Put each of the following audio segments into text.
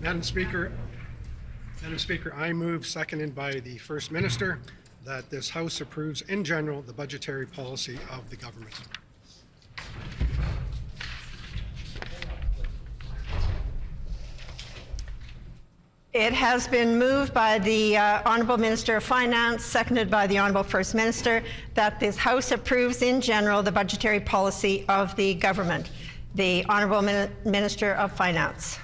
Madam Speaker, I move, seconded by the First Minister, that this House approves in general the budgetary policy of the government. It has been moved by the Honourable Minister of Finance, seconded by the Honourable First Minister, that this House approves in general the budgetary policy of the government. The Honourable Minister of Finance.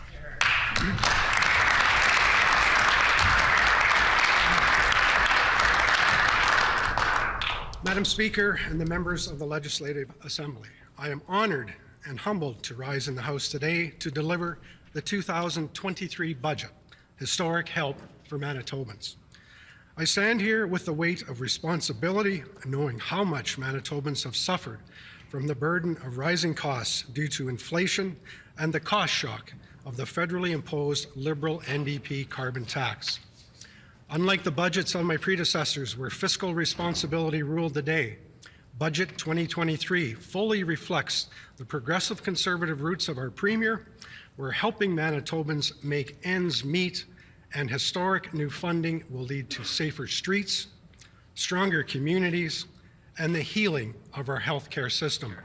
Madam Speaker and the members of the Legislative Assembly, I am honoured and humbled to rise in the House today to deliver the 2023 budget, historic help for Manitobans. I stand here with the weight of responsibility, knowing how much Manitobans have suffered from the burden of rising costs due to inflation and the cost shock of the federally imposed Liberal NDP carbon tax. Unlike the budgets of my predecessors where fiscal responsibility ruled the day, Budget 2023 fully reflects the progressive Conservative roots of our Premier. We're helping Manitobans make ends meet, and historic new funding will lead to safer streets, stronger communities, and the healing of our healthcare system.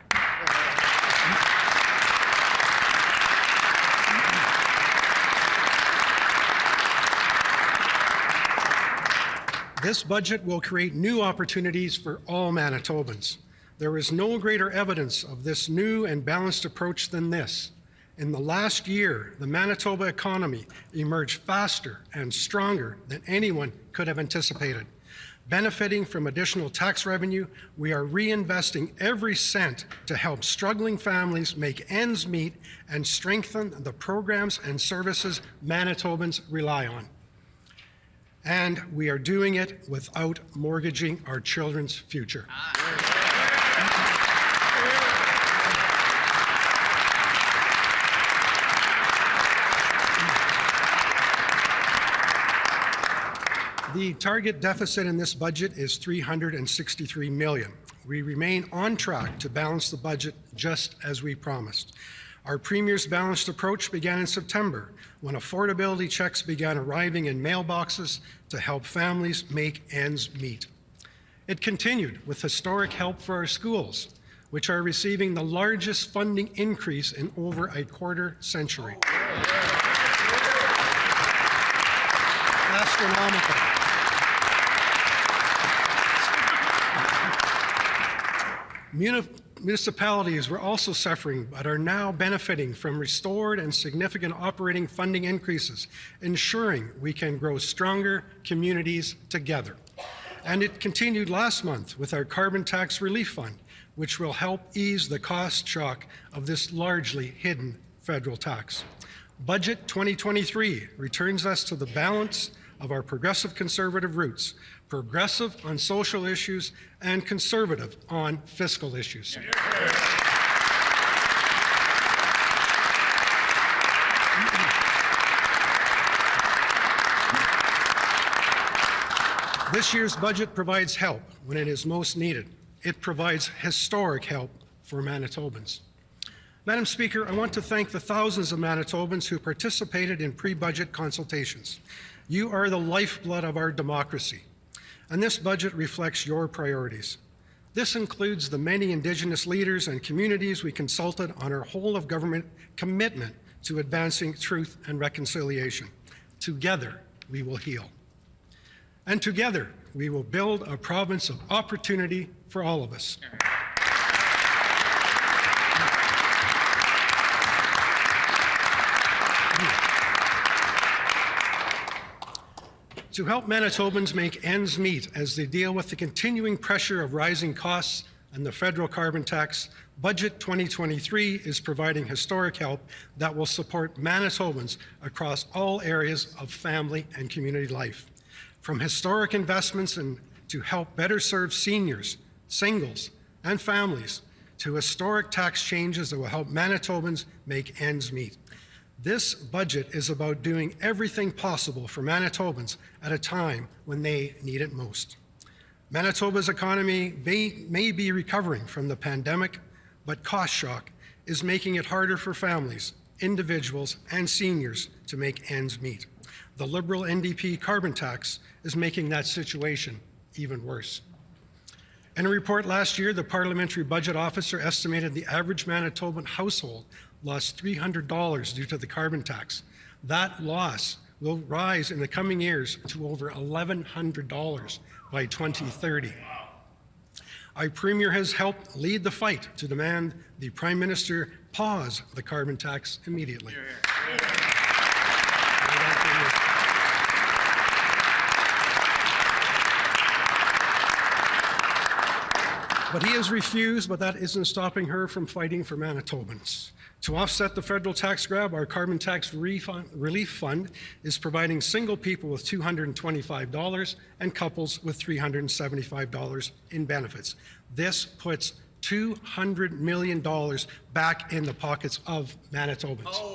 This budget will create new opportunities for all Manitobans. There is no greater evidence of this new and balanced approach than this. In the last year, the Manitoba economy emerged faster and stronger than anyone could have anticipated. Benefiting from additional tax revenue, we are reinvesting every cent to help struggling families make ends meet and strengthen the programs and services Manitobans rely on. And we are doing it without mortgaging our children's future. The target deficit in this budget is $363 million. We remain on track to balance the budget just as we promised. Our Premier's balanced approach began in September when affordability checks began arriving in mailboxes to help families make ends meet. It continued with historic help for our schools, which are receiving the largest funding increase in over a quarter century. Astronomical. Municipalities were also suffering but are now benefiting from restored and significant operating funding increases, ensuring we can grow stronger communities together. And it continued last month with our Carbon Tax Relief Fund, which will help ease the cost shock of this largely hidden federal tax. Budget 2023 returns us to the balance of our progressive Conservative roots, progressive on social issues and conservative on fiscal issues. This year's budget provides help when it is most needed. It provides historic help for Manitobans. Madam Speaker, I want to thank the thousands of Manitobans who participated in pre-budget consultations. You are the lifeblood of our democracy, and this budget reflects your priorities. This includes the many Indigenous leaders and communities we consulted on our whole-of-government commitment to advancing truth and reconciliation. Together, we will heal. And together, we will build a province of opportunity for all of us. To help Manitobans make ends meet as they deal with the continuing pressure of rising costs and the federal carbon tax, Budget 2023 is providing historic help that will support Manitobans across all areas of family and community life. From historic investments to help better serve seniors, singles, and families, to historic tax changes that will help Manitobans make ends meet. This budget is about doing everything possible for Manitobans at a time when they need it most. Manitoba's economy may be recovering from the pandemic, but cost shock is making it harder for families, individuals, and seniors to make ends meet. The Liberal NDP carbon tax is making that situation even worse. In a report last year, the Parliamentary Budget Officer estimated the average Manitoban household lost $300 due to the carbon tax. That loss will rise in the coming years to over $1,100 by 2030. Our Premier has helped lead the fight to demand the Prime Minister pause the carbon tax immediately. But he has refused, but that isn't stopping her from fighting for Manitobans. To offset the federal tax grab, our carbon tax relief fund is providing single people with $225 and couples with $375 in benefits. This puts $200 million back in the pockets of Manitobans. Oh.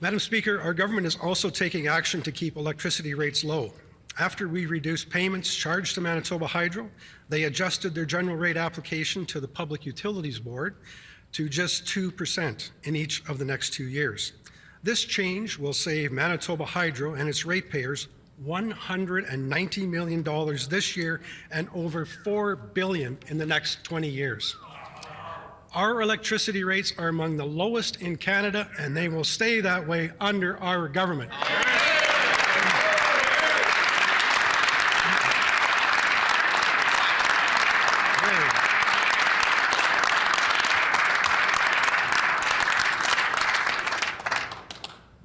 Madam Speaker, our government is also taking action to keep electricity rates low. After we reduced payments charged to Manitoba Hydro, they adjusted their general rate application to the Public Utilities Board to just 2% in each of the next 2 years. This change will save Manitoba Hydro and its ratepayers $190 million this year and over $4 billion in the next 20 years. Our electricity rates are among the lowest in Canada, and they will stay that way under our government.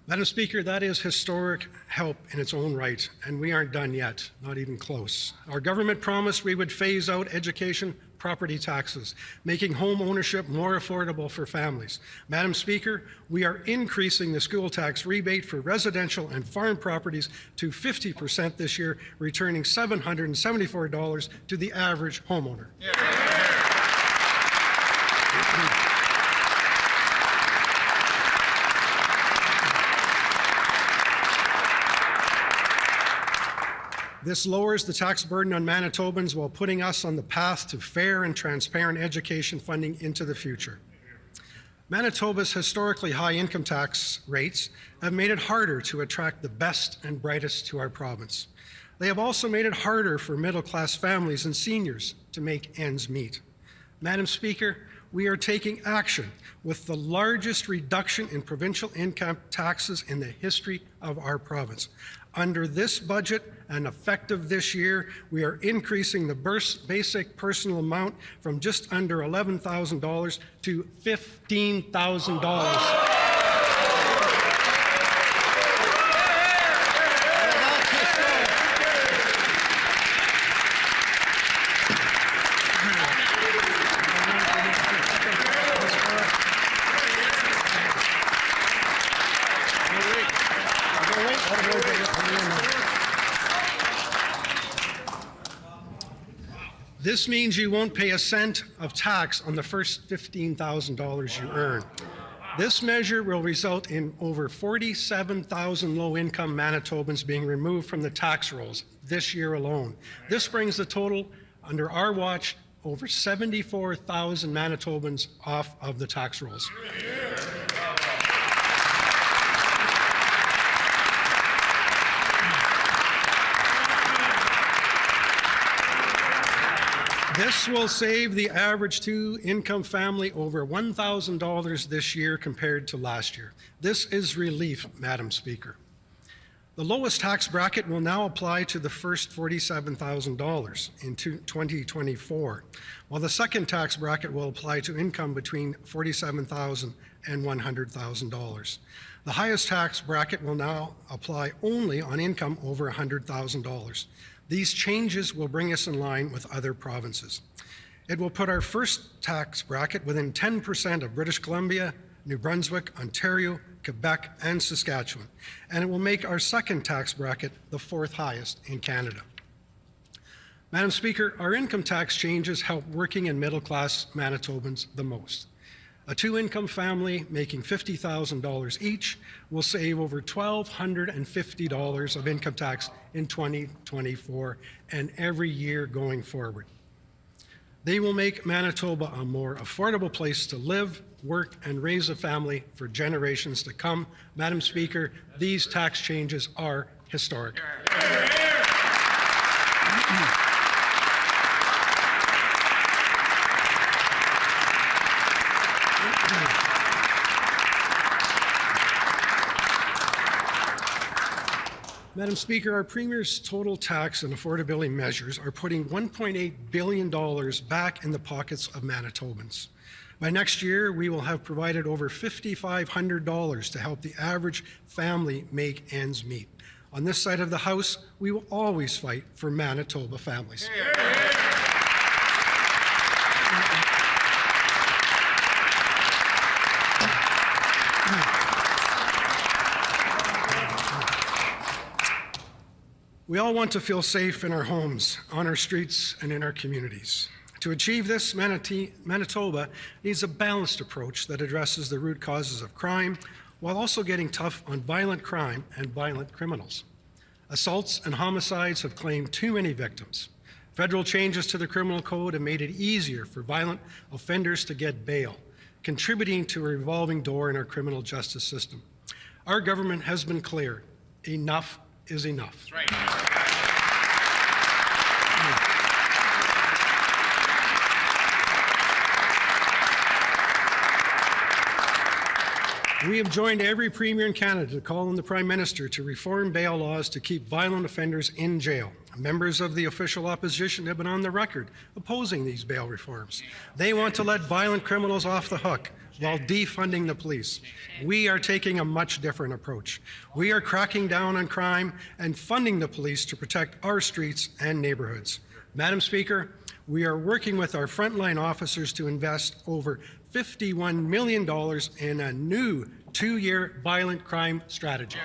Madam Speaker, that is historic help in its own right, and we aren't done yet, not even close. Our government promised we would phase out education property taxes, making home ownership more affordable for families. Madam Speaker, we are increasing the school tax rebate for residential and farm properties to 50% this year, returning $774 to the average homeowner. This lowers the tax burden on Manitobans while putting us on the path to fair and transparent education funding into the future. Manitoba's historically high income tax rates have made it harder to attract the best and brightest to our province. They have also made it harder for middle-class families and seniors to make ends meet. Madam Speaker, we are taking action with the largest reduction in provincial income taxes in the history of our province. Under this budget and effective this year, we are increasing the basic personal amount from just under $11,000 to $15,000. This means you won't pay a cent of tax on the first $15,000 you earn. This measure will result in over 47,000 low-income Manitobans being removed from the tax rolls this year alone. This brings the total under our watch over 74,000 Manitobans off of the tax rolls. This will save the average two-income family over $1,000 this year compared to last year. This is relief, Madam Speaker. The lowest tax bracket will now apply to the first $47,000 in 2024, while the second tax bracket will apply to income between $47,000 and $100,000. The highest tax bracket will now apply only on income over $100,000. These changes will bring us in line with other provinces. It will put our first tax bracket within 10% of British Columbia, New Brunswick, Ontario, Quebec, and Saskatchewan, and it will make our second tax bracket the fourth highest in Canada. Madam Speaker, our income tax changes help working and middle-class Manitobans the most. A two-income family making $50,000 each will save over $1,250 of income tax in 2024 and every year going forward. They will make Manitoba a more affordable place to live, work, and raise a family for generations to come. Madam Speaker, these tax changes are historic. Madam Speaker, our Premier's total tax and affordability measures are putting $1.8 billion back in the pockets of Manitobans. By next year, we will have provided over $5,500 to help the average family make ends meet. On this side of the House, we will always fight for Manitoba families. We all want to feel safe in our homes, on our streets, and in our communities. To achieve this, Manitoba needs a balanced approach that addresses the root causes of crime while also getting tough on violent crime and violent criminals. Assaults and homicides have claimed too many victims. Federal changes to the criminal code have made it easier for violent offenders to get bail, contributing to a revolving door in our criminal justice system. Our government has been clear. Enough is enough. That's right. We have joined every Premier in Canada to call on the Prime Minister to reform bail laws to keep violent offenders in jail. Members of the official opposition have been on the record opposing these bail reforms. They want to let violent criminals off the hook while defunding the police. We are taking a much different approach. We are cracking down on crime and funding the police to protect our streets and neighborhoods. Madam Speaker, we are working with our frontline officers to invest over $51 million in a new 2-year violent crime strategy.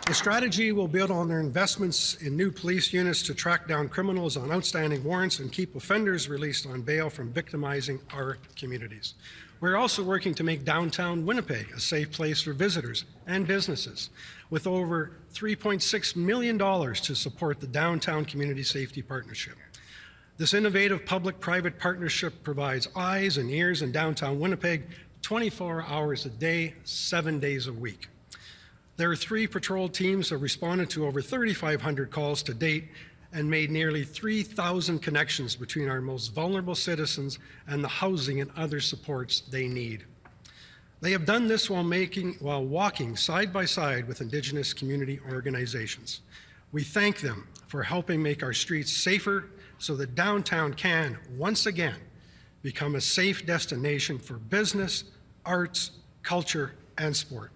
The strategy will build on their investments in new police units to track down criminals on outstanding warrants and keep offenders released on bail from victimizing our communities. We're also working to make downtown Winnipeg a safe place for visitors and businesses, with over $3.6 million to support the Downtown Community Safety Partnership. This innovative public-private partnership provides eyes and ears in downtown Winnipeg 24 hours a day, 7 days a week. There are 3 patrol teams that have responded to over 3,500 calls to date and made nearly 3,000 connections between our most vulnerable citizens and the housing and other supports they need. They have done this while walking side by side with Indigenous community organizations. We thank them for helping make our streets safer so that downtown can, once again, become a safe destination for business, arts, culture, and sport.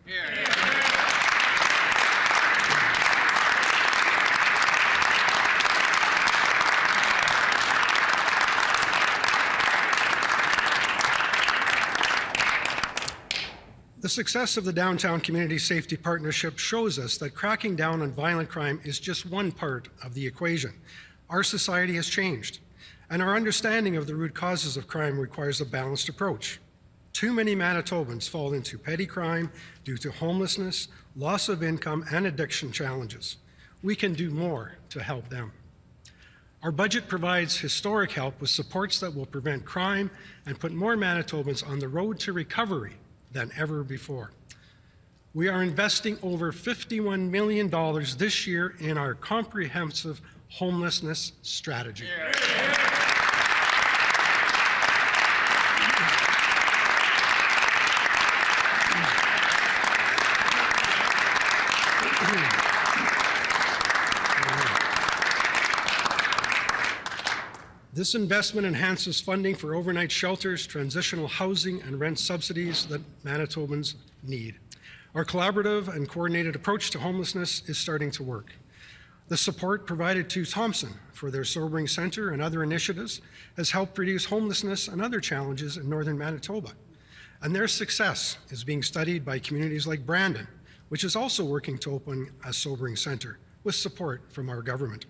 The success of the Downtown Community Safety Partnership shows us that cracking down on violent crime is just one part of the equation. Our society has changed, and our understanding of the root causes of crime requires a balanced approach. Too many Manitobans fall into petty crime due to homelessness, loss of income, and addiction challenges. We can do more to help them. Our budget provides historic help with supports that will prevent crime and put more Manitobans on the road to recovery than ever before. We are investing over $51 million this year in our comprehensive homelessness strategy. This investment enhances funding for overnight shelters, transitional housing, and rent subsidies that Manitobans need. Our collaborative and coordinated approach to homelessness is starting to work. The support provided to Thompson for their Sobering Centre and other initiatives has helped reduce homelessness and other challenges in northern Manitoba. And their success is being studied by communities like Brandon, which is also working to open a sobering centre with support from our government.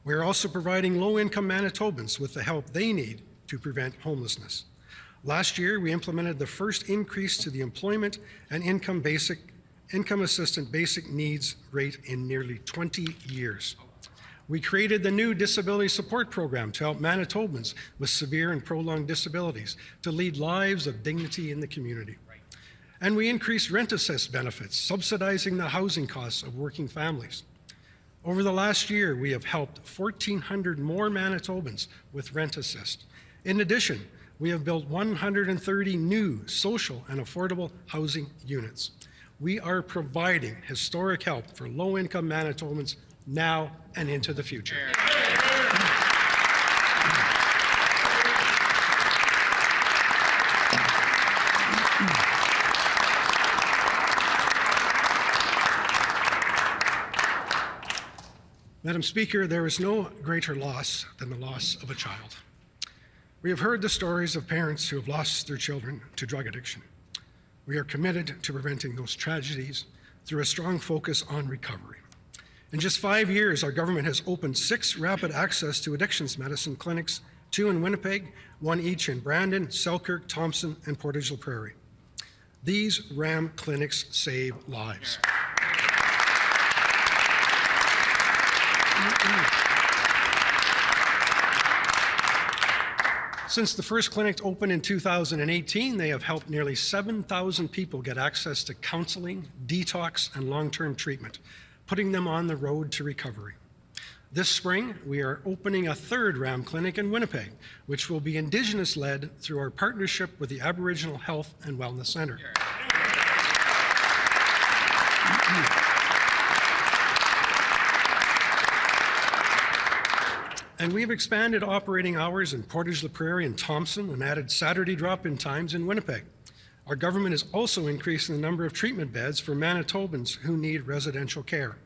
We are also providing low-income Manitobans with the help they need to prevent homelessness. Last year, we implemented the first increase to the employment and income assistant basic needs rate in nearly 20 years. We created the new disability support program to help Manitobans with severe and prolonged disabilities to lead lives of dignity in the community. And we increased rent assist benefits, subsidizing the housing costs of working families. Over the last year, we have helped 1,400 more Manitobans with rent assist. In addition, we have built 130 new social and affordable housing units. We are providing historic help for low-income Manitobans now and into the future. Madam Speaker, there is no greater loss than the loss of a child. We have heard the stories of parents who have lost their children to drug addiction. We are committed to preventing those tragedies through a strong focus on recovery. In just 5 years, our government has opened 6 rapid access to addictions medicine clinics, 2 in Winnipeg, 1 each in Brandon, Selkirk, Thompson, and Portage la Prairie. These RAM clinics save lives. Since the first clinic opened in 2018, they have helped nearly 7,000 people get access to counseling, detox, and long-term treatment, putting them on the road to recovery. This spring, we are opening a 3rd RAM clinic in Winnipeg, which will be Indigenous-led through our partnership with the Aboriginal Health and Wellness Centre. And we've expanded operating hours in Portage la Prairie and Thompson and added Saturday drop-in times in Winnipeg. Our government is also increasing the number of treatment beds for Manitobans who need residential care.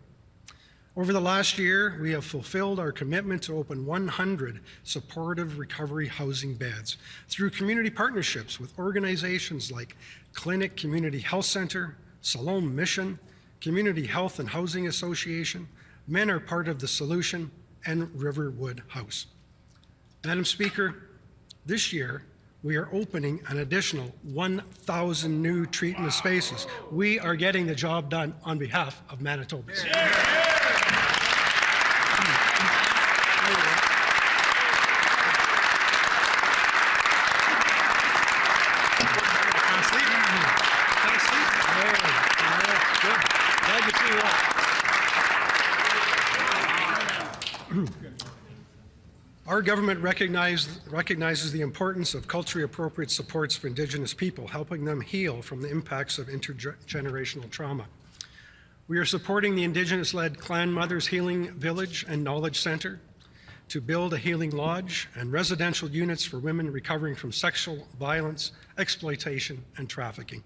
Over the last year, we have fulfilled our commitment to open 100 supportive recovery housing beds through community partnerships with organizations like Clinic Community Health Centre, Salome Mission, Community Health and Housing Association, Men Are Part of the Solution, and Riverwood House. Madam Speaker, this year, we are opening an additional 1,000 new treatment spaces. We are getting the job done on behalf of Manitobans. Our government recognizes the importance of culturally appropriate supports for Indigenous people, helping them heal from the impacts of intergenerational trauma. We are supporting the Indigenous-led Clan Mothers Healing Village and Knowledge Centre to build a healing lodge and residential units for women recovering from sexual violence, exploitation, and trafficking.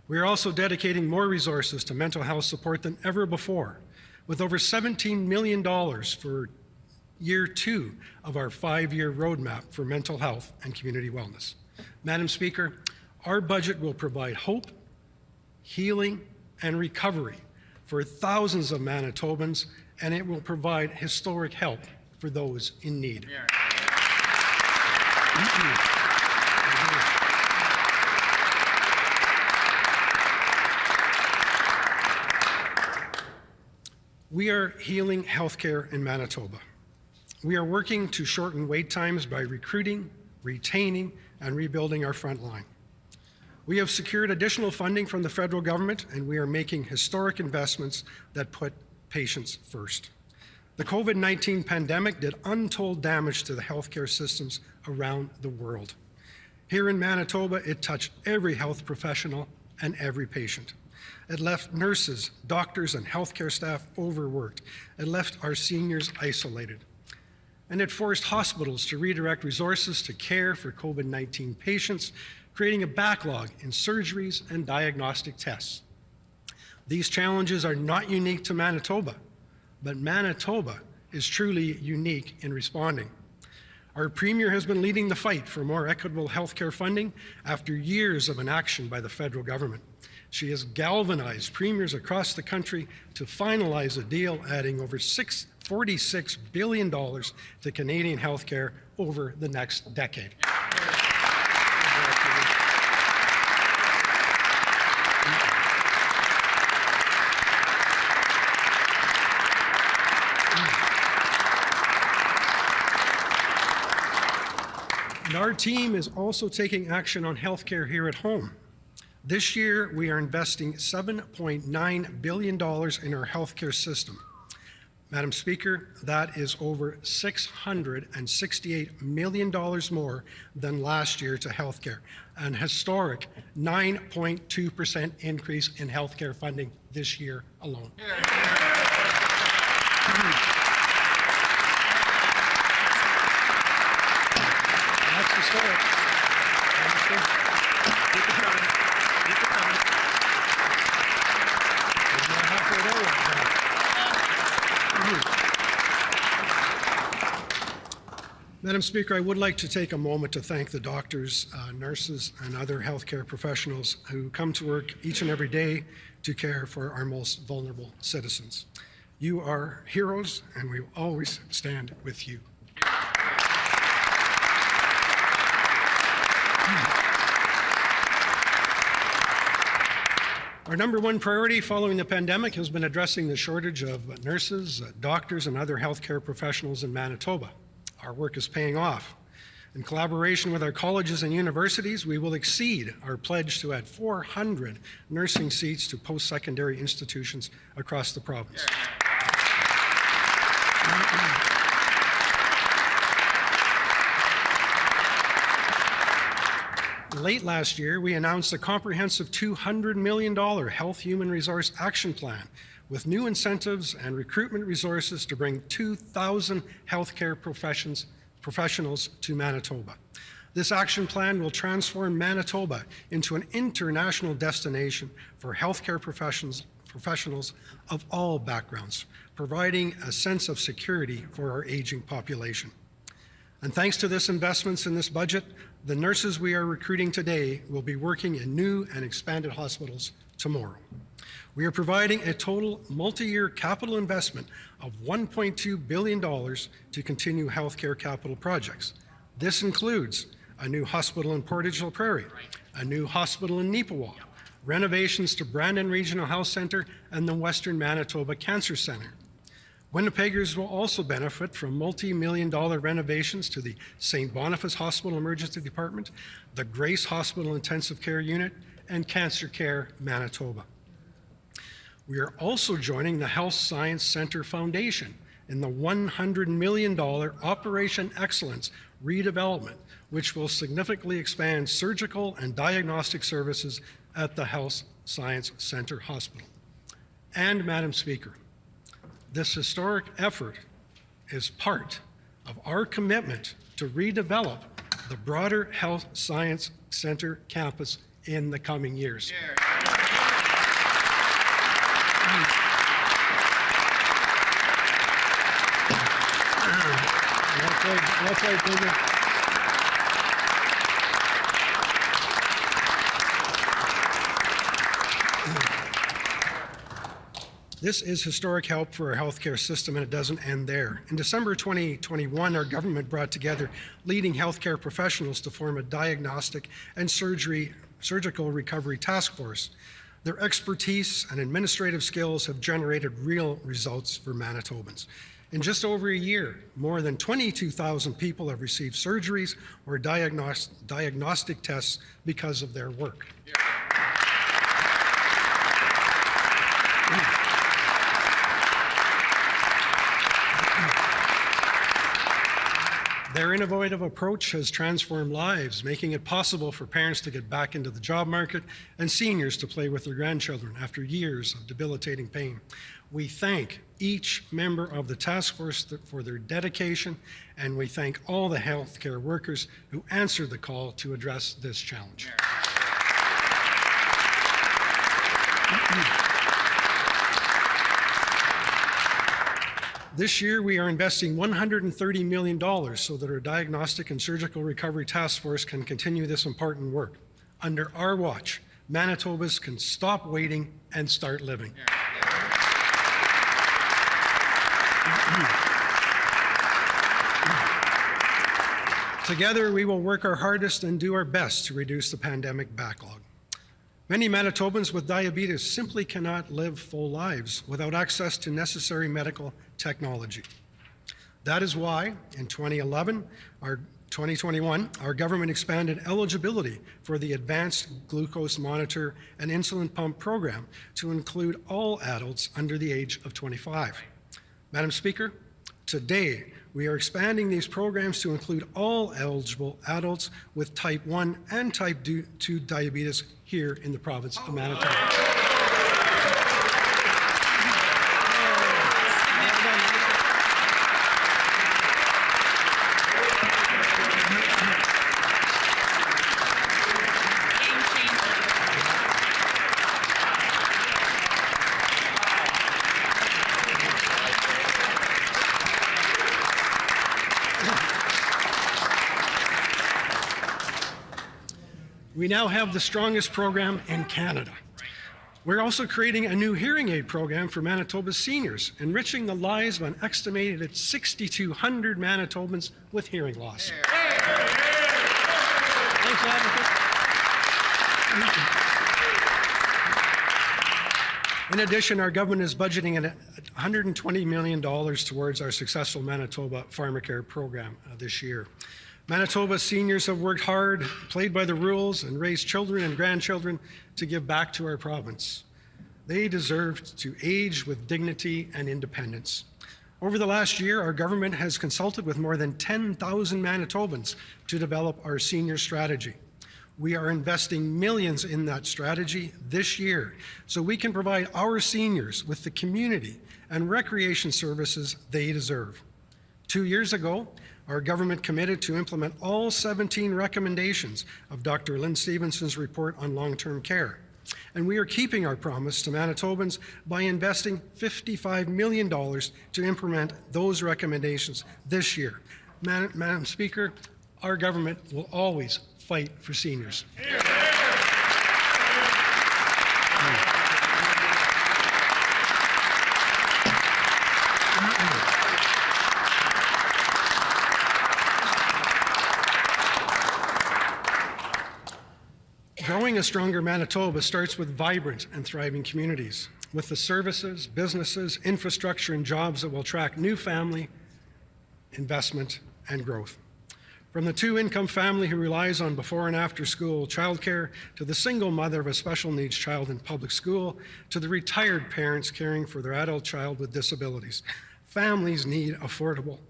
We are also dedicating more resources to mental health support than ever before, with over $17 million for Year 2 of our 5-year roadmap for mental health and community wellness. Madam Speaker, our budget will provide hope, healing, and recovery for thousands of Manitobans, and it will provide historic help for those in need. We are healing healthcare in Manitoba. We are working to shorten wait times by recruiting, retaining, and rebuilding our front line. We have secured additional funding from the federal government, and we are making historic investments that put patients first. The COVID-19 pandemic did untold damage to the healthcare systems around the world. Here in Manitoba, it touched every health professional and every patient. It left nurses, doctors, and healthcare staff overworked. It left our seniors isolated. And it forced hospitals to redirect resources to care for COVID-19 patients, creating a backlog in surgeries and diagnostic tests. These challenges are not unique to Manitoba, but Manitoba is truly unique in responding. Our Premier has been leading the fight for more equitable healthcare funding after years of inaction by the federal government. She has galvanized premiers across the country to finalize a deal adding over $46 billion to Canadian healthcare over the next decade. And our team is also taking action on healthcare here at home. This year, we are investing $7.9 billion in our healthcare system. Madam Speaker, that is over $668 million more than last year to healthcare, an historic 9.2% increase in healthcare funding this year alone. That's historic. Keep it coming. Keep it coming. We're not halfway there yet, Madam Speaker, I would like to take a moment to thank the doctors, nurses, and other healthcare professionals who come to work each and every day to care for our most vulnerable citizens. You are heroes, and we will always stand with you. Our number one priority following the pandemic has been addressing the shortage of nurses, doctors, and other healthcare professionals in Manitoba. Our work is paying off. In collaboration with our colleges and universities, we will exceed our pledge to add 400 nursing seats to post-secondary institutions across the province. Late last year, we announced a comprehensive $200 million Health Human Resource Action Plan with new incentives and recruitment resources to bring 2,000 healthcare professionals to Manitoba. This action plan will transform Manitoba into an international destination for healthcare professionals of all backgrounds, providing a sense of security for our aging population. And thanks to this investments in this budget, the nurses we are recruiting today will be working in new and expanded hospitals tomorrow. We are providing a total multi-year capital investment of $1.2 billion to continue healthcare capital projects. This includes a new hospital in Portage la Prairie, a new hospital in Neepawa, renovations to Brandon Regional Health Centre and the Western Manitoba Cancer Centre. Winnipeggers will also benefit from multi-million-dollar renovations to the St. Boniface Hospital Emergency Department, the Grace Hospital Intensive Care Unit, and Cancer Care Manitoba. We are also joining the Health Science Centre Foundation in the $100 million Operation Excellence redevelopment, which will significantly expand surgical and diagnostic services at the Health Science Centre Hospital. And, Madam Speaker, this historic effort is part of our commitment to redevelop the broader Health Science Centre campus in the coming years. Well played, Premier. This is historic help for our healthcare system, and it doesn't end there. In December 2021, our government brought together leading healthcare professionals to form a diagnostic and surgical recovery task force. Their expertise and administrative skills have generated real results for Manitobans. In just over a year, more than 22,000 people have received surgeries or diagnostic tests because of their work. Their innovative approach has transformed lives, making it possible for parents to get back into the job market and seniors to play with their grandchildren after years of debilitating pain. We thank each member of the task force for their dedication, and we thank all the healthcare workers who answered the call to address this challenge. This year, we are investing $130 million so that our Diagnostic and Surgical Recovery Task Force can continue this important work. Under our watch, Manitobans can stop waiting and start living. Together, we will work our hardest and do our best to reduce the pandemic backlog. Many Manitobans with diabetes simply cannot live full lives without access to necessary medical technology. That is why, in 2021, our government expanded eligibility for the Advanced Glucose Monitor and Insulin Pump Program to include all adults under the age of 25. Madam Speaker, today we are expanding these programs to include all eligible adults with type 1 and type 2 diabetes here in the province of Manitoba. We now have the strongest program in Canada. We're also creating a new hearing aid program for Manitoba's seniors, enriching the lives of an estimated 6,200 Manitobans with hearing loss. Thanks, Advocate. In addition, our government is budgeting $120 million towards our successful Manitoba Pharmacare program this year. Manitoba seniors have worked hard, played by the rules, and raised children and grandchildren to give back to our province. They deserve to age with dignity and independence. Over the last year, our government has consulted with more than 10,000 Manitobans to develop our senior strategy. We are investing millions in that strategy this year so we can provide our seniors with the community and recreation services they deserve. 2 years ago, our government committed to implement all 17 recommendations of Dr. Lynn Stevenson's report on long-term care. And we are keeping our promise to Manitobans by investing $55 million to implement those recommendations this year. Madam Speaker, our government will always fight for seniors. Growing a stronger Manitoba starts with vibrant and thriving communities, with the services, businesses, infrastructure, and jobs that will attract new family, investment, and growth. From the two-income family who relies on before and after school childcare, to the single mother of a special needs child in public school, to the retired parents caring for their adult child with disabilities, families need affordable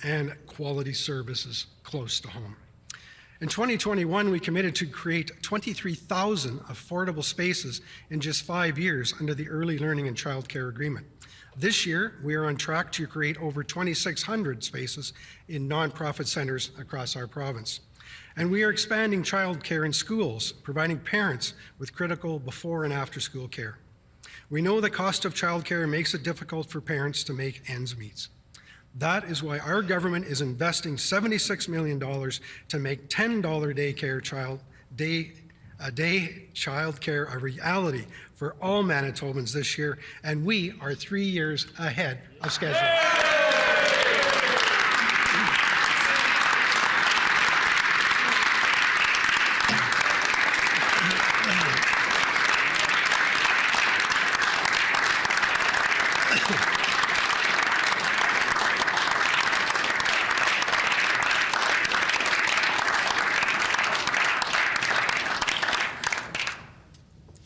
and quality services close to home. In 2021, we committed to create 23,000 affordable spaces in just 5 years under the Early Learning and Childcare Agreement. This year, we are on track to create over 2,600 spaces in nonprofit centres across our province. And we are expanding childcare in schools, providing parents with critical before and after school care. We know the cost of childcare makes it difficult for parents to make ends meet. That is why our government is investing $76 million to make $10 day childcare a reality for all Manitobans this year, and we are 3 years ahead of schedule.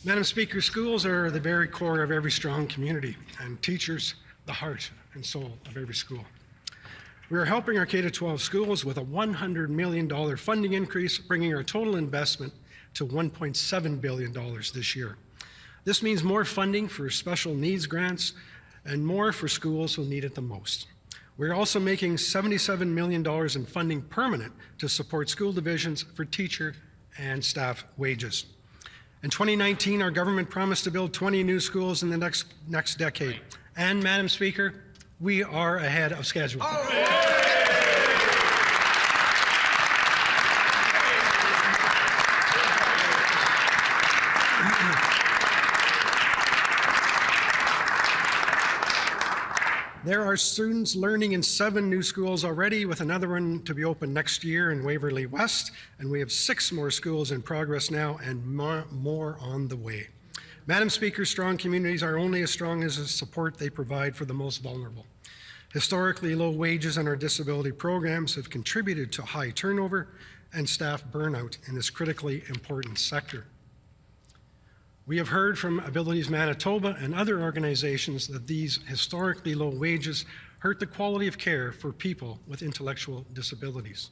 Madam Speaker, schools are the very core of every strong community, and teachers, the heart and soul of every school. We are helping our K-12 schools with a $100 million funding increase, bringing our total investment to $1.7 billion this year. This means more funding for special needs grants and more for schools who need it the most. We're also making $77 million in funding permanent to support school divisions for teacher and staff wages. In 2019, our government promised to build 20 new schools in the next decade. And, Madam Speaker, We are ahead of schedule. There are students learning in 7 new schools already, with another one to be open next year in Waverly West, and we have 6 more schools in progress now and more on the way. Madam Speaker, strong communities are only as strong as the support they provide for the most vulnerable. Historically low wages in our disability programs have contributed to high turnover and staff burnout in this critically important sector. We have heard from Abilities Manitoba and other organizations that these historically low wages hurt the quality of care for people with intellectual disabilities.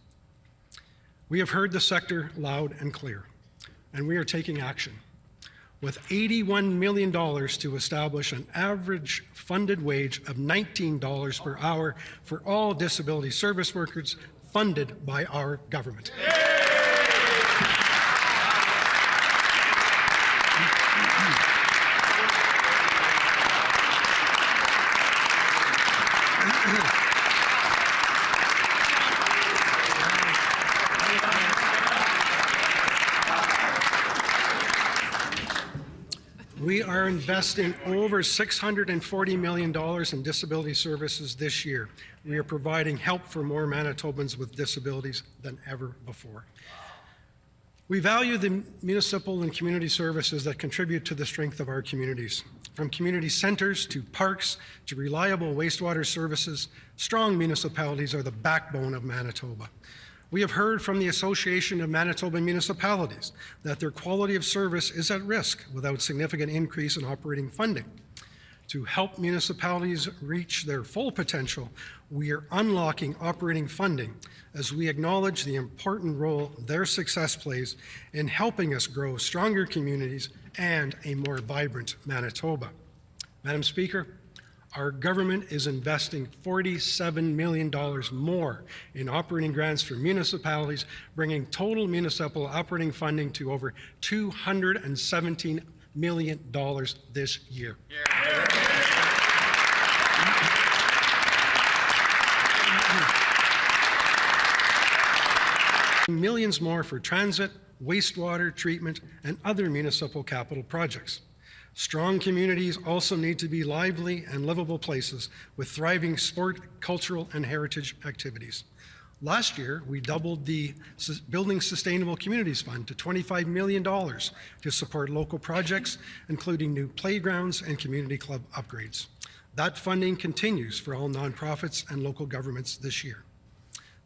We have heard the sector loud and clear, and we are taking action. With $81 million to establish an average funded wage of $19 per hour for all disability service workers funded by our government. We are investing over $640 million in disability services this year. We are providing help for more Manitobans with disabilities than ever before. We value the municipal and community services that contribute to the strength of our communities. From community centers to parks to reliable wastewater services, strong municipalities are the backbone of Manitoba. We have heard from the Association of Manitoba Municipalities that their quality of service is at risk without significant increase in operating funding. To help municipalities reach their full potential, we are unlocking operating funding as we acknowledge the important role their success plays in helping us grow stronger communities and a more vibrant Manitoba. Madam Speaker, our government is investing $47 million more in operating grants for municipalities, bringing total municipal operating funding to over $217 million this year. Millions more for transit, wastewater treatment, and other municipal capital projects. Strong communities also need to be lively and livable places with thriving sport, cultural, and heritage activities. Last year, we doubled the Building Sustainable Communities Fund to $25 million to support local projects, including new playgrounds and community club upgrades. That funding continues for all nonprofits and local governments this year.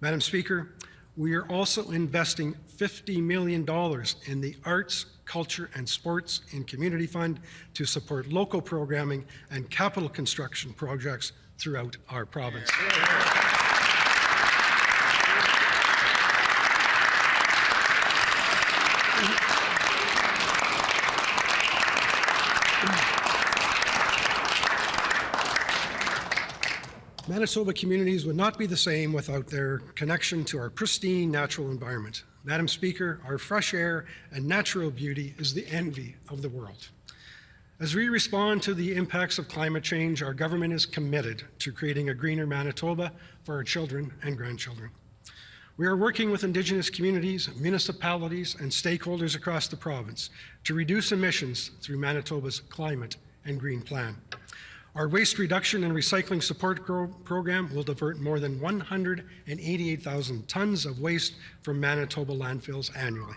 Madam Speaker, we are also investing $50 million in the Arts, Culture and Sports in Community Fund to support local programming and capital construction projects throughout our province. Manitoba communities would not be the same without their connection to our pristine natural environment. Madam Speaker, our fresh air and natural beauty is the envy of the world. As we respond to the impacts of climate change, our government is committed to creating a greener Manitoba for our children and grandchildren. We are working with Indigenous communities, municipalities, and stakeholders across the province to reduce emissions through Manitoba's Climate and Green Plan. Our waste reduction and recycling support program will divert more than 188,000 tons of waste from Manitoba landfills annually.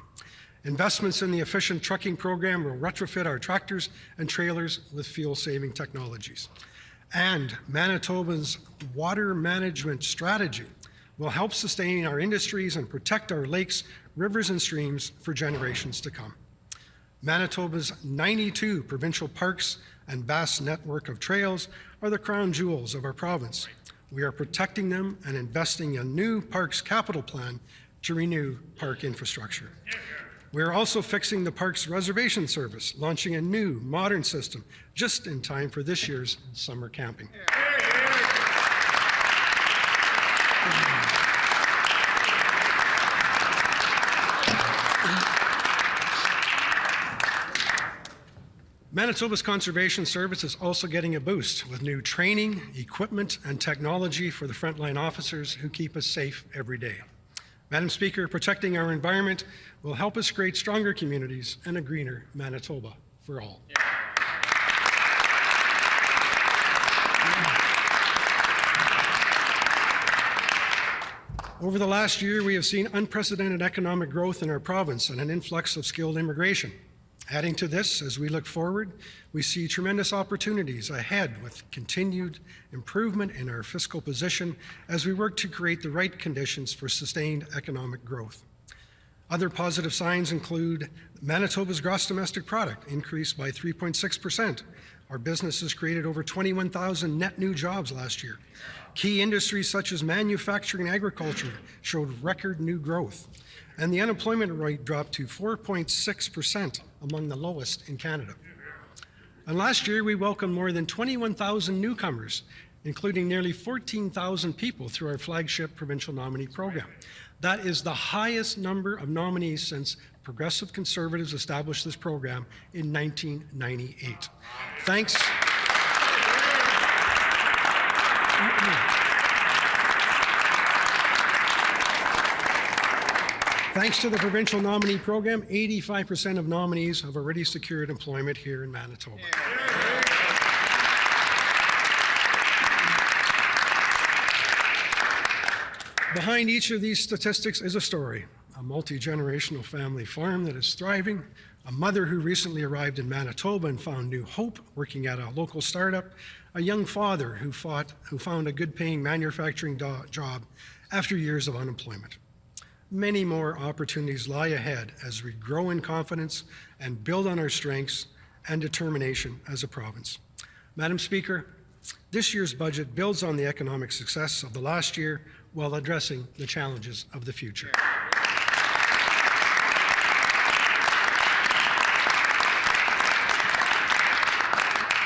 Investments in the efficient trucking program will retrofit our tractors and trailers with fuel-saving technologies. And Manitoba's water management strategy will help sustain our industries and protect our lakes, rivers, and streams for generations to come. Manitoba's 92 provincial parks and vast network of trails are the crown jewels of our province. We are protecting them and investing in a new parks capital plan to renew park infrastructure. We are also fixing the park's reservation service, launching a new modern system just in time for this year's summer camping. Manitoba's Conservation Service is also getting a boost with new training, equipment, and technology for the frontline officers who keep us safe every day. Madam Speaker, protecting our environment will help us create stronger communities and a greener Manitoba for all. Over the last year, we have seen unprecedented economic growth in our province and an influx of skilled immigration. Adding to this, as we look forward, we see tremendous opportunities ahead with continued improvement in our fiscal position as we work to create the right conditions for sustained economic growth. Other positive signs include Manitoba's gross domestic product increased by 3.6%. Our businesses created over 21,000 net new jobs last year. Key industries such as manufacturing and agriculture showed record new growth. And the unemployment rate dropped to 4.6%, among the lowest in Canada. And last year, we welcomed more than 21,000 newcomers, including nearly 14,000 people through our flagship provincial nominee program. That is the highest number of nominees since Progressive Conservatives established this program in 1998. Thanks. Thanks to the provincial nominee program, 85% of nominees have already secured employment here in Manitoba. Behind each of these statistics is a story: a multi-generational family farm that is thriving, a mother who recently arrived in Manitoba and found new hope working at a local startup, a young father who found a good-paying manufacturing job after years of unemployment. Many more opportunities lie ahead as we grow in confidence and build on our strengths and determination as a province. Madam Speaker, this year's budget builds on the economic success of the last year while addressing the challenges of the future.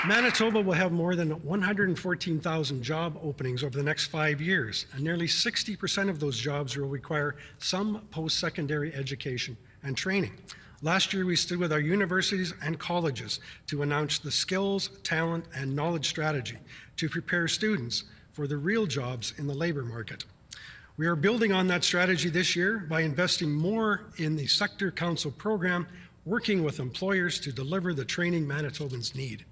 Manitoba will have more than 114,000 job openings over the next 5 years, and nearly 60% of those jobs will require some post-secondary education and training. Last year, we stood with our universities and colleges to announce the skills, talent, and knowledge strategy to prepare students for the real jobs in the labor market. We are building on that strategy this year by investing more in the Sector Council program, working with employers to deliver the training Manitobans need.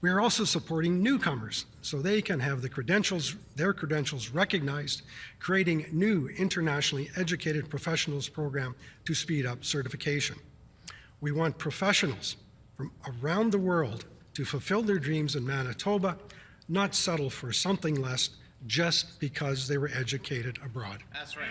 We are also supporting newcomers so they can have their credentials recognized, creating new internationally educated professionals program to speed up certification. We want professionals from around the world to fulfill their dreams in Manitoba, not settle for something less just because they were educated abroad. That's right.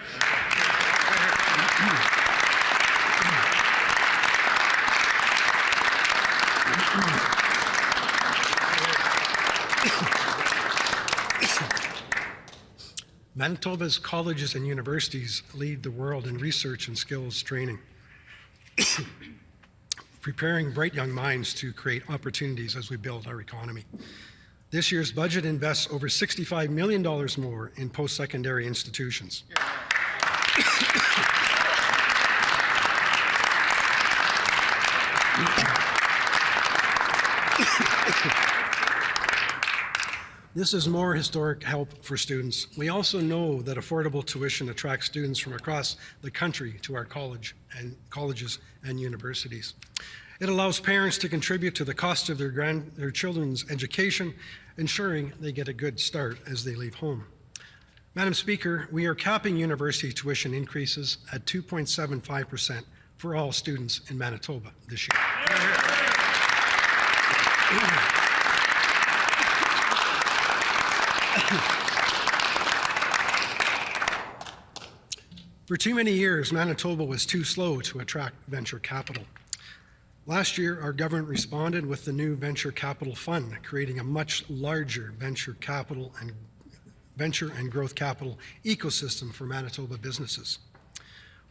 Manitoba's colleges and universities lead the world in research and skills training, preparing bright young minds to create opportunities as we build our economy. This year's budget invests over $65 million more in post-secondary institutions. This is more historic help for students. We also know that affordable tuition attracts students from across the country to our colleges and universities. It allows parents to contribute to the cost of their children's education, ensuring they get a good start as they leave home. Madam Speaker, we are capping university tuition increases at 2.75% for all students in Manitoba this year. For too many years, Manitoba was too slow to attract venture capital. Last year, our government responded with the new Venture Capital Fund, creating a much larger venture and growth capital ecosystem for Manitoba businesses.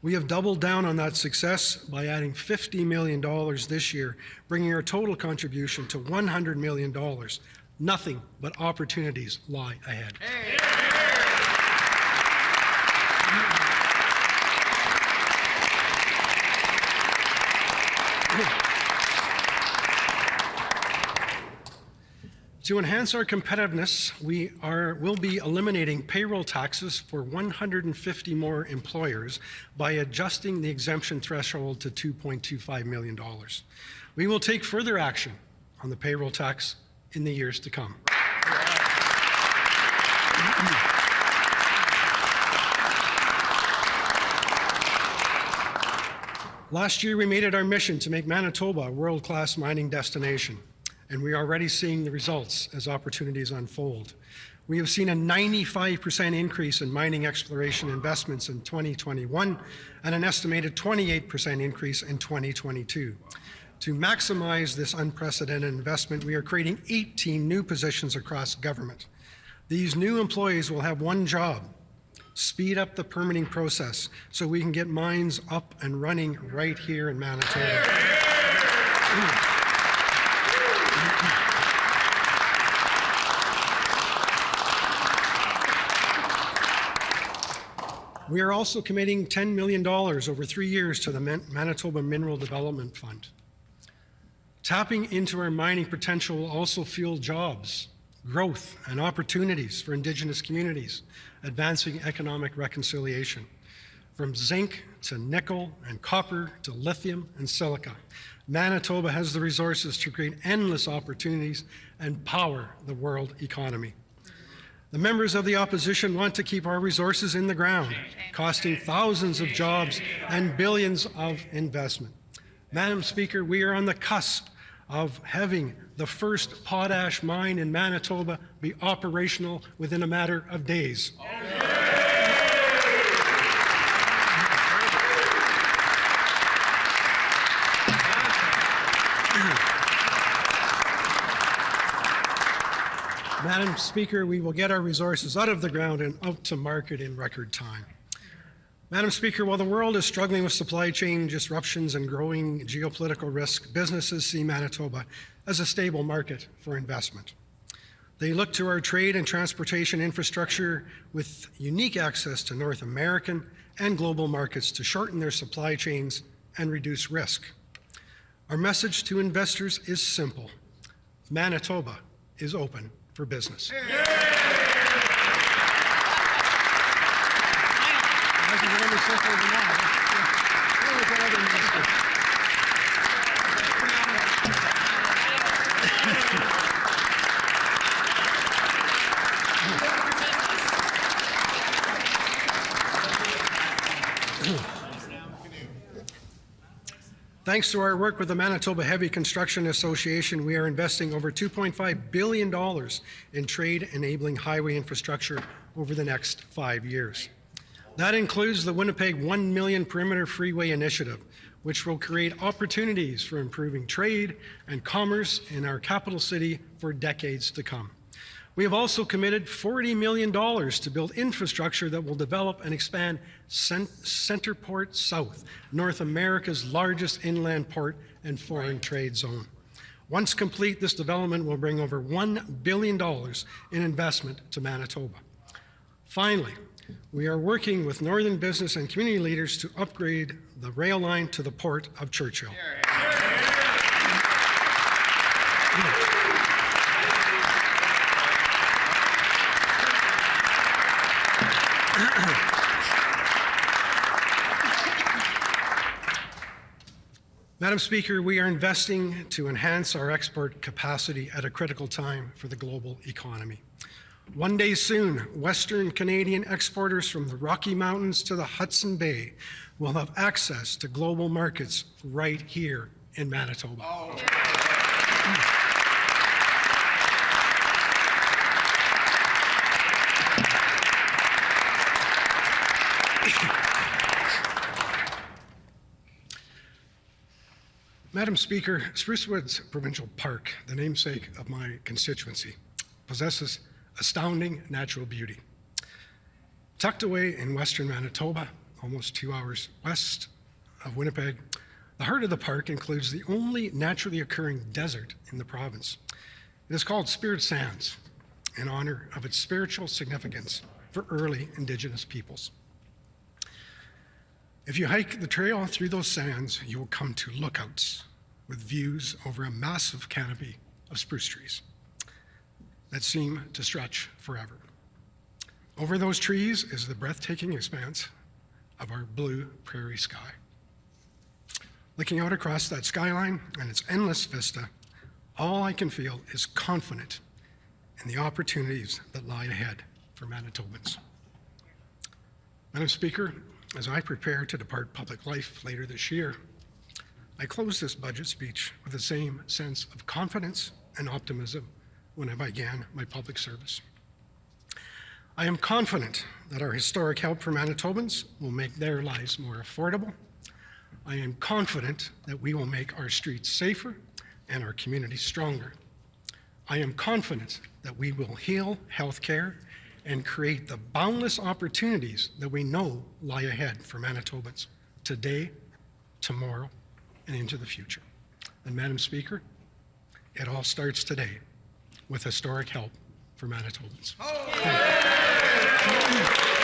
We have doubled down on that success by adding $50 million this year, bringing our total contribution to $100 million. Nothing but opportunities lie ahead. To enhance our competitiveness, we'll be eliminating payroll taxes for 150 more employers by adjusting the exemption threshold to $2.25 million. We will take further action on the payroll tax in the years to come. Last year, we made it our mission to make Manitoba a world-class mining destination, and we are already seeing the results as opportunities unfold. We have seen a 95% increase in mining exploration investments in 2021 and an estimated 28% increase in 2022. To maximize this unprecedented investment, we are creating 18 new positions across government. These new employees will have one job: speed up the permitting process so we can get mines up and running right here in Manitoba. We are also committing $10 million over 3 years to the Manitoba Mineral Development Fund. Tapping into our mining potential will also fuel jobs, growth, and opportunities for Indigenous communities, advancing economic reconciliation. From zinc to nickel and copper to lithium and silica, Manitoba has the resources to create endless opportunities and power the world economy. The members of the opposition want to keep our resources in the ground, costing thousands of jobs and billions of investment. Madam Speaker, we are on the cusp of having the first potash mine in Manitoba be operational within a matter of days. Madam Speaker, we will get our resources out of the ground and out to market in record time. Madam Speaker, while the world is struggling with supply chain disruptions and growing geopolitical risk, businesses see Manitoba as a stable market for investment. They look to our trade and transportation infrastructure with unique access to North American and global markets to shorten their supply chains and reduce risk. Our message to investors is simple: Manitoba is open for business. Thanks to our work with the Manitoba Heavy Construction Association, we are investing over $2.5 billion in trade-enabling highway infrastructure over the next 5 years. That includes the Winnipeg 1 Million Perimeter Freeway Initiative, which will create opportunities for improving trade and commerce in our capital city for decades to come. We have also committed $40 million to build infrastructure that will develop and expand Centerport South, North America's largest inland port and foreign trade zone. Once complete, this development will bring over $1 billion in investment to Manitoba. Finally, we are working with northern business and community leaders to upgrade the rail line to the Port of Churchill. Madam Speaker, we are investing to enhance our export capacity at a critical time for the global economy. One day soon, Western Canadian exporters from the Rocky Mountains to the Hudson Bay will have access to global markets right here in Manitoba. Madam Speaker, Spruce Woods Provincial Park, the namesake of my constituency, possesses astounding natural beauty. Tucked away in western Manitoba, almost 2 hours west of Winnipeg, the heart of the park includes the only naturally occurring desert in the province. It is called Spirit Sands in honor of its spiritual significance for early Indigenous peoples. If you hike the trail through those sands, you will come to lookouts with views over a massive canopy of spruce trees. that seem to stretch forever. Over those trees is the breathtaking expanse of our blue prairie sky. Looking out across that skyline and its endless vista, all I can feel is confident in the opportunities that lie ahead for Manitobans. Madam Speaker, as I prepare to depart public life later this year, I close this budget speech with the same sense of confidence and optimism when I began my public service. I am confident that our historic help for Manitobans will make their lives more affordable. I am confident that we will make our streets safer and our communities stronger. I am confident that we will heal healthcare and create the boundless opportunities that we know lie ahead for Manitobans today, tomorrow, and into the future. And Madam Speaker, it all starts today with historic help for Manitobans. Thank you.